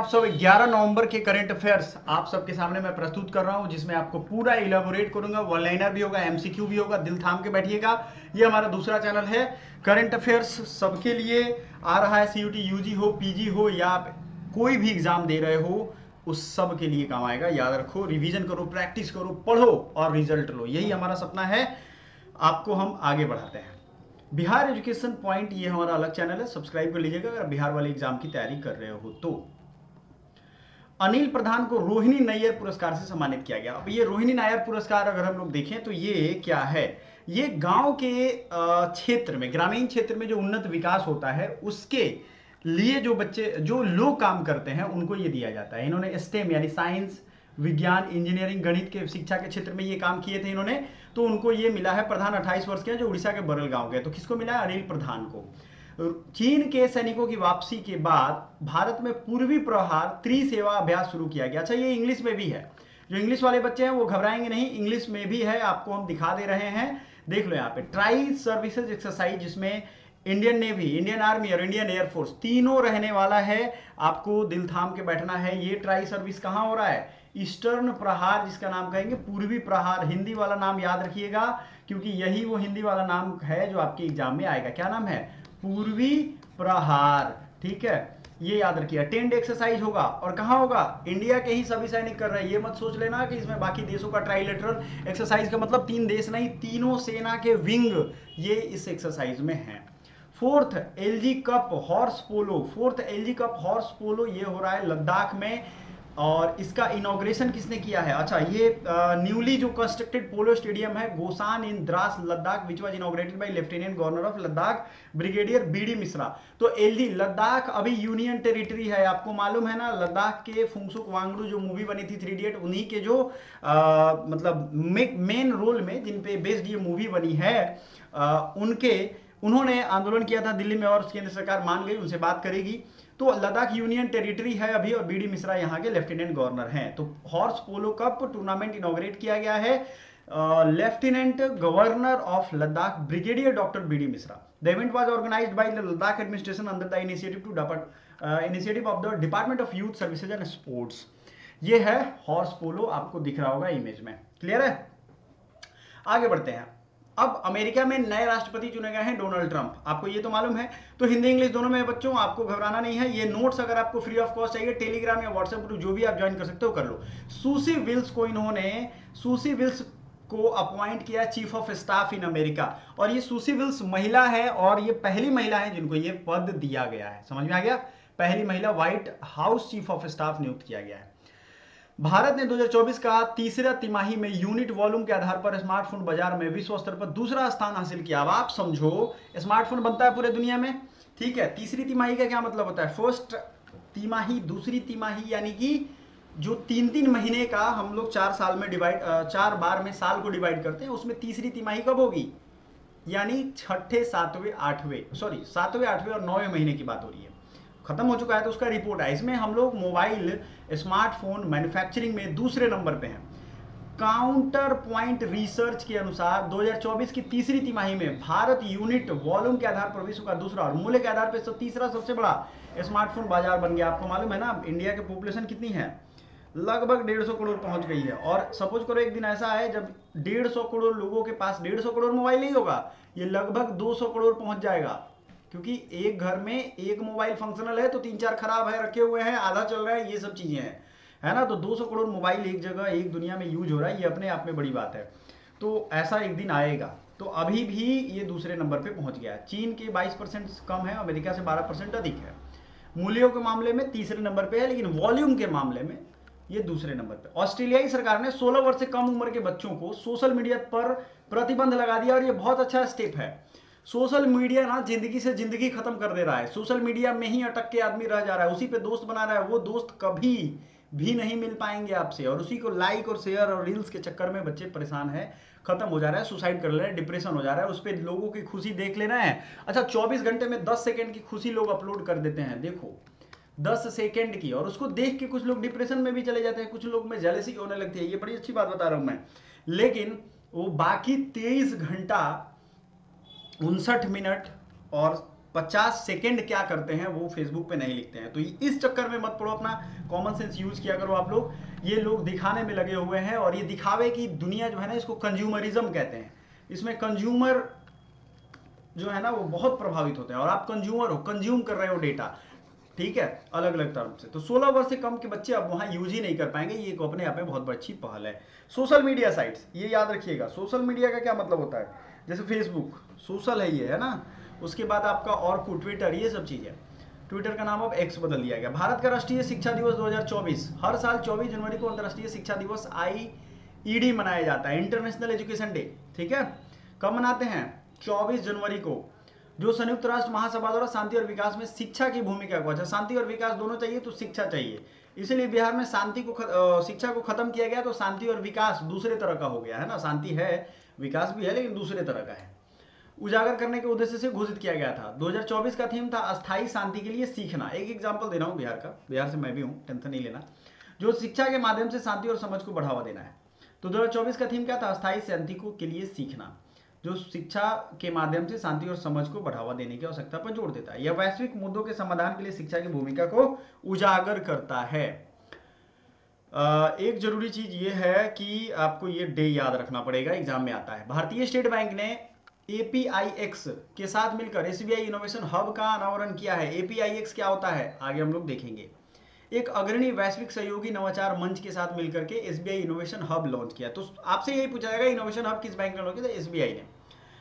आप सब 11 नवंबर के करंट अफेयर्स आप सबके सामने मैं प्रस्तुत कर रहा हूं, जिसमें आपको पूरा इलेबोरेट करूंगा। वन लाइनर भी होगा, एमसीक्यू भी होगा। दिल थाम के बैठिएगा। ये हमारा दूसरा चैनल है करंट अफेयर्स सबके लिए। आ रहा है सीयूटी, यूजी हो, पीजी हो, या आप कोई भी एग्जाम दे रहे हो, उस सब के लिए काम आएगा। याद रखो, रिवीजन करो, प्रैक्टिस करो, पढ़ो और रिजल्ट लो। यही हमारा सपना है। आपको हम आगे बढ़ाते हैं। बिहार एजुकेशन पॉइंट ये हमारा अलग चैनल है, सब्सक्राइब कर लीजिएगा अगर बिहार वाले एग्जाम की तैयारी कर रहे हो तो। अनिल प्रधान को रोहिणी नैयर पुरस्कार से सम्मानित किया गया। अब ये रोहिणी नायर पुरस्कार अगर हम लोग देखें तो ये क्या है, ये गांव के क्षेत्र में, ग्रामीण क्षेत्र में जो उन्नत विकास होता है उसके लिए जो बच्चे, जो लोग काम करते हैं, उनको ये दिया जाता है। इन्होंने स्टेम यानी साइंस, विज्ञान, इंजीनियरिंग, गणित के शिक्षा के क्षेत्र में ये काम किए थे इन्होंने, तो उनको ये मिला है। प्रधान 28 वर्ष के हैं, जो उड़ीसा के बरल गांव के। तो किसको मिला है? अनिल प्रधान को। चीन के सैनिकों की वापसी के बाद भारत में पूर्वी प्रहार त्रिसेवा अभ्यास शुरू किया गया। अच्छा, ये इंग्लिश में भी है। जो इंग्लिश वाले बच्चे हैं वो घबराएंगे नहीं, इंग्लिश में भी है, आपको हम दिखा दे रहे हैं। देख लो यहाँ पे ट्राई सर्विसेज एक्सरसाइज, जिसमें इंडियन नेवी, इंडियन आर्मी और इंडियन एयरफोर्स तीनों रहने वाला है। आपको दिल थाम के बैठना है। ये ट्राई सर्विस कहाँ हो रहा है? ईस्टर्न प्रहार, जिसका नाम कहेंगे पूर्वी प्रहार। हिंदी वाला नाम याद रखिएगा, क्योंकि यही वो हिंदी वाला नाम है जो आपके एग्जाम में आएगा। क्या नाम है? पूर्वी प्रहार। ठीक है, ये याद रखिए। अटेंड एक्सरसाइज होगा, और कहां होगा? इंडिया के ही सभी सैनिक कर रहे हैं। ये मत सोच लेना कि इसमें बाकी देशों का ट्राइलेटरल एक्सरसाइज का मतलब 3 देश नहीं, तीनों सेना के विंग ये इस एक्सरसाइज में हैं। फोर्थ एलजी कप हॉर्स पोलो, फोर्थ एलजी कप हॉर्स पोलो ये हो रहा है लद्दाख में। और इसका इनॉग्रेशन किसने किया है? अच्छा, ये न्यूली जो कंस्ट्रक्टेड पोलो स्टेडियम है Gosan in Dras Ladakh, which was inaugurated by lieutenant governor of Ladakh brigadier BD Mishra. तो एलजी लद्दाख अभी यूनियन टेरिटरी है, आपको मालूम है ना। लद्दाख के फुंगसुक वांगडू जो मूवी बनी थी 3 इडियट, उन्हीं के जो मतलब मेन रोल में जिन पे बेस्ड ये मूवी बनी है, उन्होंने आंदोलन किया था दिल्ली में, और केंद्र सरकार मान गई, उनसे बात करेगी। तो लद्दाख यूनियन टेरिटरी है अभी, और बीडी मिश्रा यहाँ के लेफ्टिनेंट गवर्नर हैं। तो horse polo cup tournament inaugurate किया गया है lieutenant governor of Ladakh brigadier doctor BD Mishra. The event was organised by the Ladakh administration under the initiative of the department of youth services and sports. ये है horse पोलो, आपको दिख रहा होगा इमेज में। क्लियर है? आगे बढ़ते हैं। अब अमेरिका में नए राष्ट्रपति चुने गए हैं, डोनाल्ड ट्रंप। आपको ये तो मालूम है। तो हिंदी इंग्लिश दोनों में है बच्चों, आपको घबराना नहीं है। ये नोट्स अगर आपको फ्री ऑफ कॉस्ट चाहिए, टेलीग्राम या व्हाट्सएप ग्रुप जो भी आप ज्वाइन कर सकते हो कर लो। सूसी विल्स को अपॉइंट किया chief of staff in America. और ये सूसी विल्स महिला है, और ये पहली महिला है जिनको ये पद दिया गया है। समझ में आ गया? पहली महिला white house chief of staff नियुक्त किया गया है। भारत ने 2024 का तीसरा तिमाही में यूनिट वॉल्यूम के आधार पर स्मार्टफोन बाजार में विश्व स्तर पर दूसरा स्थान हासिल किया। अब आप समझो, स्मार्टफोन बनता है पूरे दुनिया में, ठीक है। तीसरी तिमाही का क्या मतलब होता है? फर्स्ट तिमाही, दूसरी तिमाही, यानी कि जो 3-3 महीने का हम लोग 4 साल में डिवाइड, 4 बार में साल को डिवाइड करते हैं, उसमें तीसरी तिमाही कब होगी? यानी छठे, सातवें, आठवें, सॉरी 7वें, 8वें और 9वें महीने की बात हो रही है। खत्म हो चुका है तो उसका रिपोर्ट है। इसमें हम लोग मोबाइल स्मार्टफोन मैन्युफैक्चरिंग में दूसरे नंबर पे हैं। काउंटर पॉइंट रिसर्च के अनुसार 2024 की तीसरी तिमाही में भारत यूनिट वॉल्यूम के आधार पर विश्व का दूसरा और मूल्य के आधार पर तीसरा सबसे बड़ा स्मार्टफोन बाजार बन गया। आपको मालूम है ना, इंडिया की पॉपुलेशन कितनी है? लगभग 150 करोड़ पहुंच गई है। और सपोज करो एक दिन ऐसा है जब 150 करोड़ लोगों के पास 150 करोड़ मोबाइल नहीं होगा, ये लगभग 200 करोड़ पहुंच जाएगा। क्योंकि एक घर में एक मोबाइल फंक्शनल है तो 3-4 खराब है, रखे हुए हैं, आधा चल रहा है, ये सब चीजें हैं, है ना। तो 200 करोड़ मोबाइल एक जगह, एक दुनिया में यूज हो रहा है, ये अपने आप में बड़ी बात है। तो ऐसा एक दिन आएगा। तो अभी भी ये दूसरे नंबर पे पहुंच गया। चीन के 22% कम है, अमेरिका से 12% अधिक है। मूल्यों के मामले में तीसरे नंबर पे है, लेकिन वॉल्यूम के मामले में ये दूसरे नंबर पे। ऑस्ट्रेलियाई सरकार ने 16 वर्ष से कम उम्र के बच्चों को सोशल मीडिया पर प्रतिबंध लगा दिया, और ये बहुत अच्छा स्टेप है। सोशल मीडिया ना जिंदगी से जिंदगी खत्म कर दे रहा है। सोशल मीडिया में ही अटक के आदमी रह जा रहा है, उसी पे दोस्त बना रहा है। वो दोस्त कभी भी नहीं मिल पाएंगे आपसे, और उसी को लाइक और शेयर और रील्स के चक्कर में बच्चे परेशान है, खत्म हो जा रहा है, सुसाइड कर ले रहे हैं, डिप्रेशन हो जा रहा है। उस पर लोगों की खुशी देख लेना है। अच्छा, 24 घंटे में 10 सेकेंड की खुशी लोग अपलोड कर देते हैं, देखो 10 सेकेंड की, और उसको देख के कुछ लोग डिप्रेशन में भी चले जाते हैं, कुछ लोग में जेलसी होने लगती है। ये बड़ी अच्छी बात बता रहा हूं मैं। लेकिन वो बाकी 23 घंटा 59 मिनट और 50 सेकंड क्या करते हैं वो फेसबुक पे नहीं लिखते हैं। तो इस चक्कर में मत पड़ो, अपना कॉमन सेंस यूज किया करो आप लोग। ये लोग दिखाने में लगे हुए हैं और ये दिखावे की दुनिया जो है ना, इसको कंज्यूमरिज्म कहते हैं। इसमें कंज्यूमर जो है ना वो बहुत प्रभावित होते हैं, और आप कंज्यूमर हो, कंज्यूम कर रहे हो डेटा, ठीक है, अलग अलग तरफ से। तो 16 वर्ष से कम के बच्चे अब वहां यूज ही नहीं कर पाएंगे। ये अपने आप में बहुत अच्छी पहल है। सोशल मीडिया साइट्स, ये याद रखिएगा, सोशल मीडिया का क्या मतलब होता है, जैसे फेसबुक सोशल है ये, है ना। उसके बाद आपका ऑर्कुट, ट्विटर, ये सब चीजें। ट्विटर का नाम अब एक्स बदल दिया गया। भारत का राष्ट्रीय शिक्षा दिवस 2024, हर साल 24 जनवरी को अंतर्राष्ट्रीय शिक्षा दिवस IED मनाया जाता है, इंटरनेशनल एजुकेशन डे, ठीक है। कब मनाते हैं? 24 जनवरी को, जो संयुक्त राष्ट्र महासभा द्वारा शांति और विकास में शिक्षा की भूमिका को, अच्छा शांति और विकास दोनों चाहिए तो शिक्षा चाहिए, इसलिए बिहार में शांति को शिक्षा को खत्म किया गया, तो शांति और विकास दूसरे तरह का हो गया है ना। शांति है, विकास भी है, लेकिन दूसरे तरह का है। उजागर करने के उद्देश्य से घोषित किया गया था। 2024 का थीम था अस्थायी शांति के लिए सीखना। एक एग्जांपल दे रहा हूं बिहार का, बिहार से मैं भी हूं, टेंशन नहीं लेना। जो शिक्षा के माध्यम से शांति और समझ को बढ़ावा देना है। तो 2024 का थीम क्या था? अस्थायी शांति को के लिए सीखना, जो शिक्षा के माध्यम से शांति और समझ को बढ़ावा देने की आवश्यकता पर जोर देता है। यह वैश्विक मुद्दों के समाधान के लिए शिक्षा की भूमिका को उजागर करता है। एक जरूरी चीज ये है कि आपको ये डे याद रखना पड़ेगा, एग्जाम में आता है। भारतीय स्टेट बैंक ने APIX के साथ मिलकर SBI इनोवेशन हब का अनावरण किया है। APIX क्या होता है आगे हम लोग देखेंगे। एक अग्रणी वैश्विक सहयोगी नवाचार मंच के साथ मिलकर के SBI इनोवेशन हब लॉन्च किया। तो आपसे यही पूछा जाएगा इनोवेशन हब किस बैंक ने लॉन्च किया? SBI ने।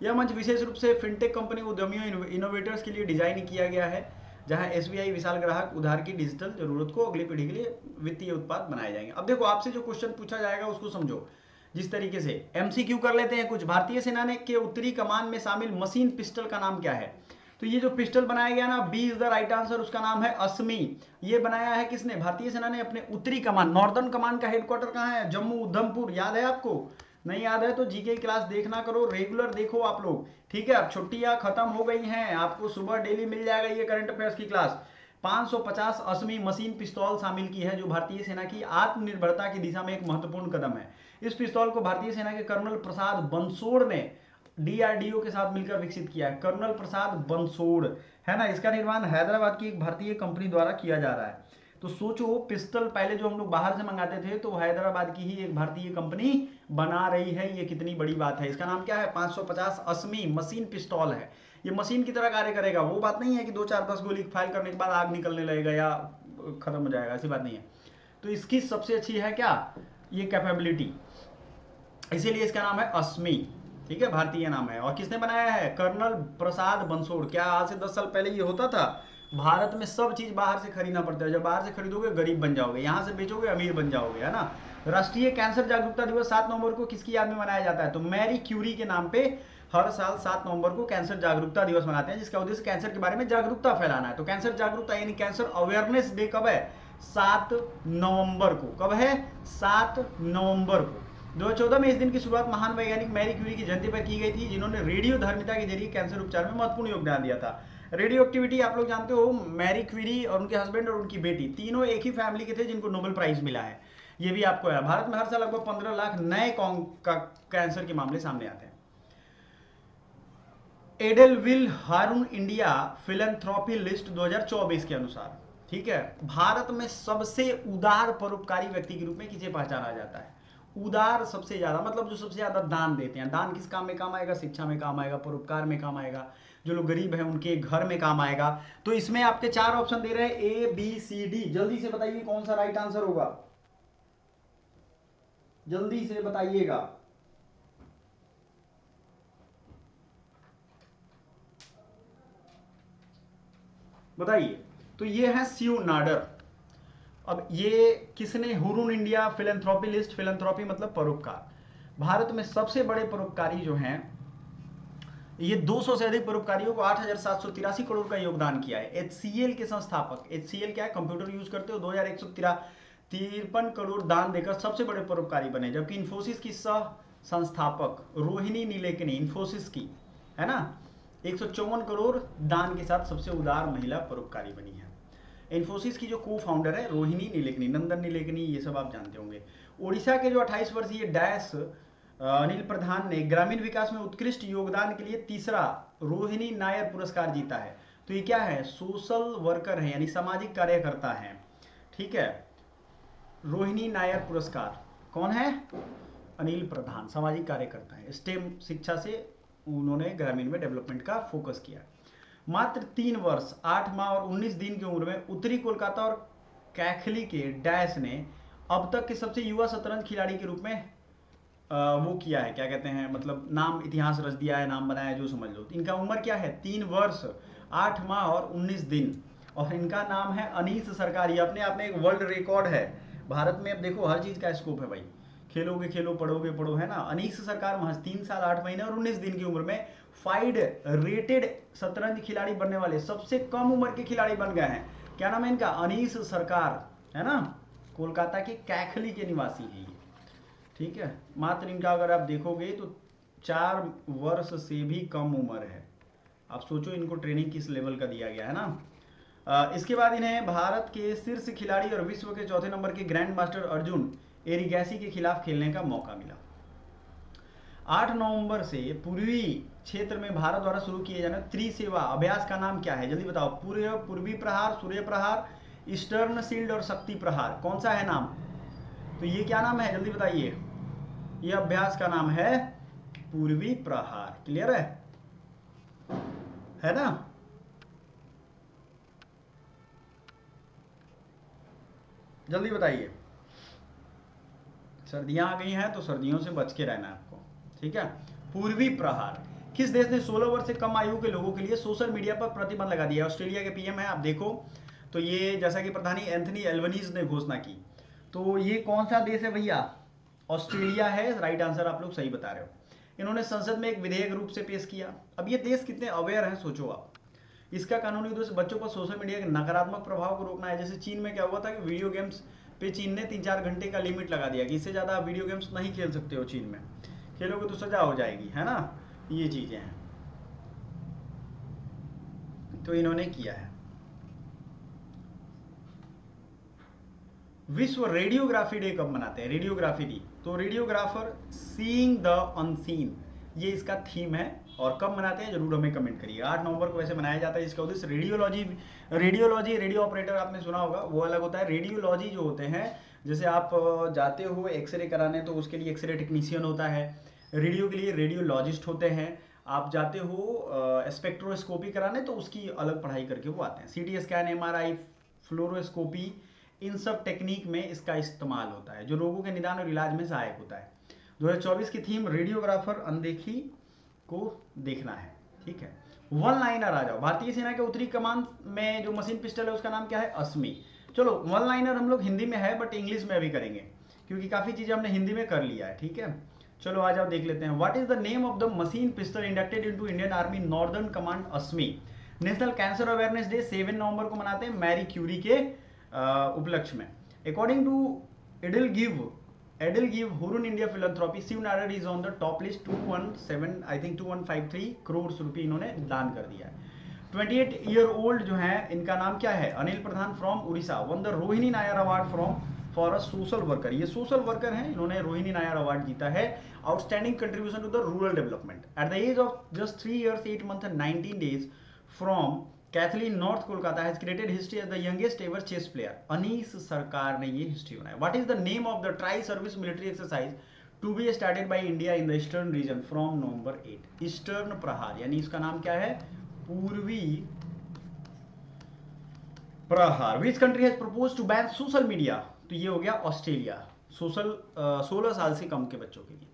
यह मंच विशेष रूप से फिनटेक कंपनी उद्यमियों इनोवेटर्स के लिए डिजाइन किया गया है, जहां SBI विशाल ग्राहक उधार की डिजिटल जरूरत को अगली पीढ़ी के लिए वित्तीय उत्पाद बनाए जाएंगे। अब देखो, आपसे जो क्वेश्चन पूछा जाएगा उसको समझो जिस तरीके से। MCQ कर लेते हैं कुछ। भारतीय सेना ने के उत्तरी कमान में शामिल मशीन पिस्टल का नाम क्या है? तो ये जो पिस्टल बनाया गया ना, B is the right answer, उसका नाम है असमी। ये बनाया है किसने? भारतीय सेना ने अपने उत्तरी कमान। नॉर्दर्न कमान का हेडक्वार्टर कहाँ है? जम्मू उधमपुर। याद है आपको? नहीं याद है तो जीके क्लास देखना करो, रेगुलर देखो आप लोग, ठीक है। अब छुट्टियां खत्म हो गई हैं, आपको सुबह डेली मिल जाएगा ये करंट अफेयर्स की क्लास। 550 असमी मशीन पिस्तौल शामिल की है, जो भारतीय सेना की आत्मनिर्भरता की दिशा में एक महत्वपूर्ण कदम है। इस पिस्तौल को भारतीय सेना के कर्नल प्रसाद बंसोड़ ने DRDO के साथ मिलकर विकसित किया है। कर्नल प्रसाद बंसोड़, है ना। इसका निर्माण हैदराबाद की एक भारतीय कंपनी द्वारा किया जा रहा है। तो सोचो, पिस्टल पहले जो हम लोग बाहर से मंगाते थे, तो हैदराबाद की ही एक भारतीय कंपनी बना रही है। ये कितनी बड़ी बात है। इसका नाम क्या है? 550 असमी मशीन पिस्तौल है। ये मशीन की तरह कार्य करेगा। वो बात नहीं है कि 2-4-10 गोली फायर करने के बाद आग निकलने लगेगा या खत्म हो जाएगा, ऐसी बात नहीं है। तो इसकी सबसे अच्छी है क्या? ये कैपेबिलिटी, इसीलिए इसका नाम है असमी, ठीक है, भारतीय नाम है। और किसने बनाया है? कर्नल प्रसाद बंसोड़। क्या आज से 10 साल पहले ये होता था? भारत में सब चीज बाहर से खरीदना पड़ता है। जब बाहर से खरीदोगे गरीब बन जाओगे, यहां से बेचोगे अमीर बन जाओगे, है ना। राष्ट्रीय कैंसर जागरूकता दिवस 7 नवंबर को किसकी याद में मनाया जाता है? तो मैरी क्यूरी के नाम पे हर साल 7 नवंबर को कैंसर जागरूकता दिवस मनाते हैं, जिसका उद्देश्य कैंसर के बारे में जागरूकता फैलाना है। तो कैंसर जागरूकता यानी कैंसर अवेयरनेस डे कब है? 7 नवंबर को। कब है? 7 नवंबर को। 2014 में इस दिन की शुरुआत महान वैज्ञानिक मैरी क्यूरी की जयंती पर की गई थी, जिन्होंने रेडियो धर्मिता के जरिए कैंसर उपचार में महत्वपूर्ण योगदान दिया था। रेडियो एक्टिविटी आप लोग जानते हो, मैरी क्यूरी और उनके हस्बैंड और उनकी बेटी तीनों एक ही फैमिली के थे जिनको नोबेल प्राइज मिला है। ये भी आपको है। भारत में हर साल लगभग 15 लाख नए कैंसर के मामले सामने आते हैं। एडेलविल हारून इंडिया फिलैंथ्रोपी लिस्ट 2024 के अनुसार, ठीक है, भारत में सबसे उदार परोपकारी व्यक्ति के रूप में किसे पहचाना जाता है? उदार सबसे ज्यादा, मतलब जो सबसे ज्यादा दान देते हैं। दान किस काम में काम आएगा? शिक्षा में काम आएगा, परोपकार में काम आएगा, जो लोग गरीब हैं उनके घर में काम आएगा। तो इसमें आपके 4 ऑप्शन दे रहे हैं, ABCD। जल्दी से बताइए कौन सा राइट आंसर होगा, जल्दी से बताइएगा। बताइए। तो ये है शिव नाडर। अब ये किसने? Hurun India philanthropy list, philanthropy मतलब परोपकार। भारत में सबसे बड़े परोपकारी जो हैं, ये 200 से अधिक परोपकारियों को 8,783 करोड़ का योगदान किया है। HCL के संस्थापक, HCL क्या है? कंप्यूटर यूज करते हो, 2,153 करोड़ दान देकर सबसे बड़े परोपकारी बने। जबकि इंफोसिस की सह संस्थापक रोहिणी नीलेकनी, इंफोसिस की, है ना, 154 करोड़ दान के साथ सबसे उदार महिला परोपकारी बनी है। इन्फोसिस की जो को फाउंडर है रोहिणी नीलेकनी, नंदन नीलेकनी, ये सब आप जानते होंगे। ओडिशा के जो 28 वर्षीय डैश अनिल प्रधान ने ग्रामीण विकास में उत्कृष्ट योगदान के लिए तीसरा रोहिणी नायर पुरस्कार जीता है। तो ये क्या है, सोशल वर्कर है, यानी सामाजिक कार्यकर्ता है, ठीक है। रोहिणी नायर पुरस्कार कौन है, अनिल प्रधान, सामाजिक कार्यकर्ता है। स्टेम शिक्षा से उन्होंने ग्रामीण में डेवलपमेंट का फोकस किया। मात्र 3 वर्ष 8 माह और 19 दिन की उम्र में उत्तरी कोलकाता और कैखली के डैश ने अब तक के सबसे युवा शतरंज खिलाड़ी के रूप में वो किया है, क्या कहते हैं, मतलब नाम, इतिहास रच दिया है, नाम बनाया है, जो समझ लो। इनका उम्र क्या है, 3 वर्ष 8 माह और 19 दिन, और इनका नाम है अनीस सरकार। ये अपने आप में एक वर्ल्ड रिकॉर्ड है भारत में। अब देखो हर चीज का स्कोप है भाई, खेलोगे खेलो, पढ़ोगे पढ़ो, है ना। अनीस सरकार महज 3 साल 8 महीने और 19 दिन की उम्र में फाइड रेटेड शतरंज खिलाड़ी बनने वाले सबसे कम उम्र के खिलाड़ी बन गए हैं। क्या नाम है इनका, अनीस सरकार, है ना। कोलकाता के कैखली के निवासी हैं ये, ठीक है। मात्र इनका अगर आप देखोगे तो 4 वर्ष से भी कम उम्र है। आप सोचो इनको ट्रेनिंग किस लेवल का दिया गया है ना। इसके बाद इन्हें भारत के शीर्ष खिलाड़ी और विश्व के चौथे नंबर के ग्रैंड मास्टर अर्जुन एरिगैसी के खिलाफ खेलने का मौका मिला। 8 नवंबर से पूर्वी क्षेत्र में भारत द्वारा शुरू किए जाने त्रिसेवा अभ्यास का नाम क्या है, जल्दी बताओ। पूर्वी प्रहार, सूर्य प्रहार, ईस्टर्न शील्ड और शक्ति प्रहार, कौन सा है नाम। तो ये क्या नाम है, जल्दी बताइए। ये अभ्यास का नाम है पूर्वी प्रहार। क्लियर है ना। जल्दी बताइए। सर्दियां आ गई हैं तो सर्दियों से बच के रहना है आपको, ठीक है। पूर्वी प्रहार। किस देश ने 16 वर्ष से कम आयु के लोगों के लिए सोशल मीडिया पर प्रतिबंध लगा दिया। ऑस्ट्रेलिया के पीएम है, आप देखो तो ये, जैसा कि प्रधानी एंथनी एल्बनीज ने घोषणा की। तो ये कौन सा देश है भैया, ऑस्ट्रेलिया है, राइट आंसर, आप लोग सही बता रहे हो। इन्होंने संसद में एक विधेयक रूप से पेश किया। अब ये देश कितने अवेयर हैं सोचो आप। इसका कानूनी उद्देश्य बच्चों पर सोशल मीडिया के नकारात्मक प्रभाव को रोकना है। जैसे चीन में क्या हुआ था कि वीडियो गेम्स पे चीन ने 3-4 घंटे का लिमिट लगा दिया कि इससे ज़्यादा आप वीडियो गेम्स नहीं खेल सकते हो, चीन में खेलोगे तो सजा हो जाएगी, है ना। ये चीज़ें हैं, तो इन्होंने किया है। विश्व रेडियोग्राफी डे कब मनाते हैं, रेडियोग्राफी डे, तो रेडियोग्राफर सीइंग द अनसीन, ये इसका थीम है। और कब मनाते हैं जरूर हमें कमेंट करिए। 8 नवंबर को वैसे मनाया जाता है। इसका उद्देश्य रेडियोलॉजी, रेडियो ऑपरेटर आपने सुना होगा, वो अलग होता है। रेडियोलॉजी जो होते हैं, जैसे आप जाते हो एक्सरे कराने तो उसके लिए एक्सरे टेक्नीशियन होता है, रेडियो के लिए रेडियोलॉजिस्ट होते हैं। आप जाते हो स्पेक्ट्रोस्कोपी कराने तो उसकी अलग पढ़ाई करके वो आते हैं। सीटी स्कैन, एमआरआई, फ्लोरोस्कोपी, इन सब टेक्निक में इसका इस्तेमाल होता है, जो रोगों के निदान और इलाज में सहायक होता है। 2024 की थीम रेडियोग्राफर अनदेखी को देखना है, ठीक है। वन लाइनर आ जाओ। भारतीय सेना के उत्तरी कमान में जो मशीन पिस्टल है उसका नाम क्या है, अस्मी। चलो वन लाइनर हम लोग हिंदी में है बट इंग्लिश में भी करेंगे, क्योंकि काफी चीजें हमने हिंदी में कर लिया है, ठीक है। चलो आ जाओ देख लेते हैं। What is the name of the machine pistol inducted into Indian army northern command, Asmi. National cancer awareness day 7 नवंबर को मनाते हैं मैरी क्यूरी के उपलक्ष्य में। According to EdelGive Hurun India philanthropy, Shiv Nair is on the top list. 2153 crore रुपए इन्होंने दान कर दिया है। 28 ईयर ओल्ड जो है, इनका नाम क्या है, Anil Pradhan from Orissa, won the Rohini Nair award for a social worker. ये सोशल वर्कर हैं, इन्होंने रोहिणी नायर अवार्ड जीता है। Outstanding contribution to the rural development. At the age of just 3 years 8 months and 19 days from Kaithli north Kolkata has created history as the youngest ever chess player. Anish Sarkar ने ये history बनाया। What is the name of the try service military exercise to be started by India in the eastern region from November 8। Eastern Prahar, यानी इसका नाम क्या है, पूर्वी प्रहार। Which country has propose to ban social media, तो ये हो गया ऑस्ट्रेलिया, 16 साल से कम के बच्चों के लिए।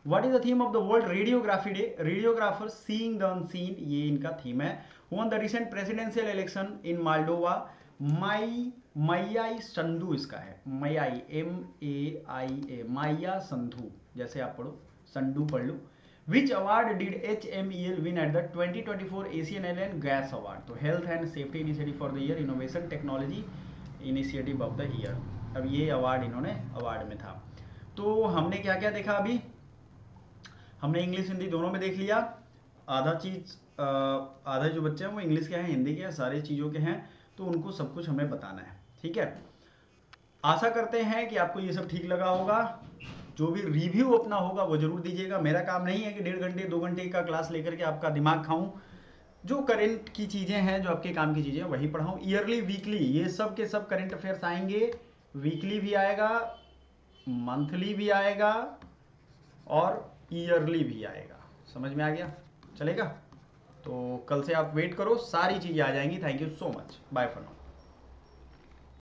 What is the theme of the world radiography day, radiographer seeing the unseen, ये इनका थीम है। One the recent presidential election in Moldova, माइया संधू इसका है, माइया MAIA, माइया संधू, जैसे आप पढ़ो संधू पढ़ लो। Which award did HMEL win at the 2024 Asian oil and gas award, तो health and safety initiative for the year, innovation technology initiative of the year. अब ये अवार्ड इन्होंने अवार्ड में था। तो हमने क्या क्या देखा अभी, हमने इंग्लिश हिंदी दोनों में देख लिया। आधा जो बच्चे हैं वो इंग्लिश के हैं, हिंदी के हैं, सारी चीज़ों के हैं, तो उनको सब कुछ हमें बताना है, ठीक है। आशा करते हैं कि आपको ये सब ठीक लगा होगा। जो भी रिव्यू अपना होगा वो जरूर दीजिएगा। मेरा काम नहीं है कि 1.5 घंटे 2 घंटे का क्लास लेकर के आपका दिमाग खाऊं। जो करंट की चीज़ें हैं, जो आपके काम की चीज़ें, वही पढ़ाऊँ। ईयरली, वीकली, ये सब के सब करंट अफेयर्स आएंगे। वीकली भी आएगा, मंथली भी आएगा और ईयरली भी आएगा। समझ में आ गया? चलेगा? तो कल से आप वेट करो, सारी चीज़ें आ जाएंगी। Thank you so much, bye for now.